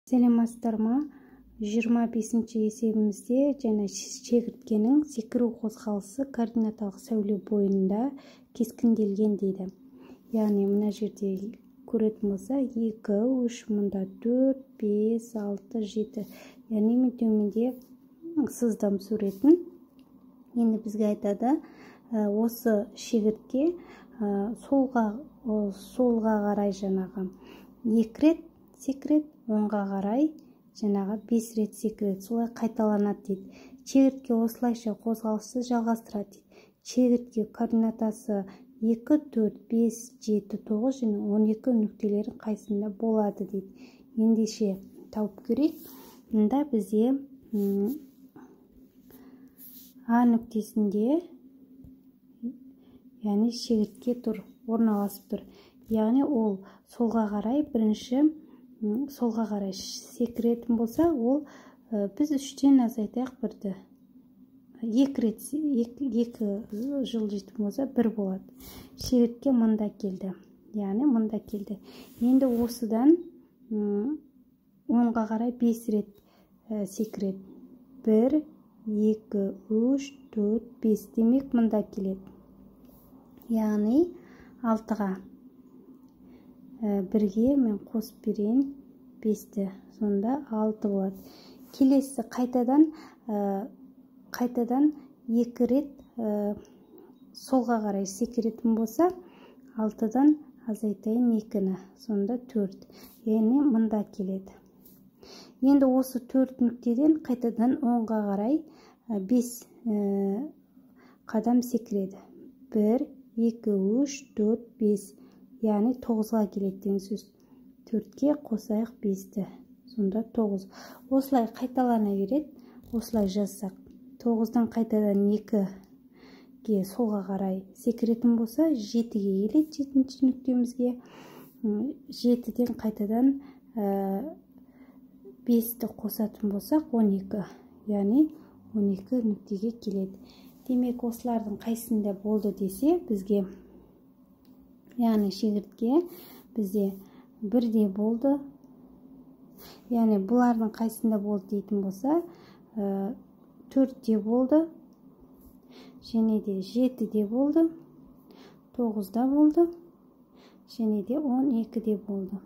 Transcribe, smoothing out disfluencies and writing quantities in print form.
Саламатсыздарма? 25-ші есебімізде және шегірткенің секіру қозғалысы координаталық сәуле бойында кескінделген дейді. Яғни мына жерде көретін болса 2, 3, мұнда 4, 5, 6, 7. Яғни мен төменде сыздым суретін. Енді бізге айтады, осы шегіртке солға қарай жаңағы 2 рет секірет, оңға қарай жаңағы 5 рет секірет, солай қайталанады дейді. Шегіртке осылайша қозғалысты жалғастырады дейді. Шегіртке координатасы 2, 4, 5, 7, 9 және 12 нүктелері қайсында болады дейді. Ендеше тауып көрейік. Мұнда бізде А нүктесінде, яғни шегіртке тұр, орналасып тұр. Яғни ол солға қарай бірінші солға қарай секіретін болса, ол біз 3-тен азайтайық 1-ді. 2 рет 2 жылжитын болса 1 болады. Шегіртке мұнда келді. Яғни мұнда келді. Енді осыдан оңға қарай 5 рет секіреді. 1, 2, 3, 4, 5. Демек мұнда келеді. Яғни 6-ға 1-ге мен қосып берейін 5-ті. Сонда 6 болады. Келесі қайтадан 2 рет солға қарай секіретін болса, 6-дан азайтайын 2-ні. Сонда 4. Яғни мұнда келеді. Енді осы 4 нүктеден қайтадан оңға қарай 5 қадам секіреді. 1, 2, 3, 4, 5. Яғни 9-ға келеді деген сөз. 4-ке қосайық 5-ті. Сонда 9. Осылай қайталана береді. Осылай жазсақ. 9-дан қайтадан 2-ге солға қарай секіретін болса, 7-ге келеді 7-ші нүктемізге. 7-ден қайтадан 5-ті қосатын болсақ 12. Яғни 12 нүктеге келеді. Демек, осылардың қайсында болды десе, бізге яғни шегіртке бізде 1-де болды. Яғни бұлардың қайсында болды дейтін болса, 4-де болды. Және де 7-де болды. 9-да болды. Және де 12-де болды.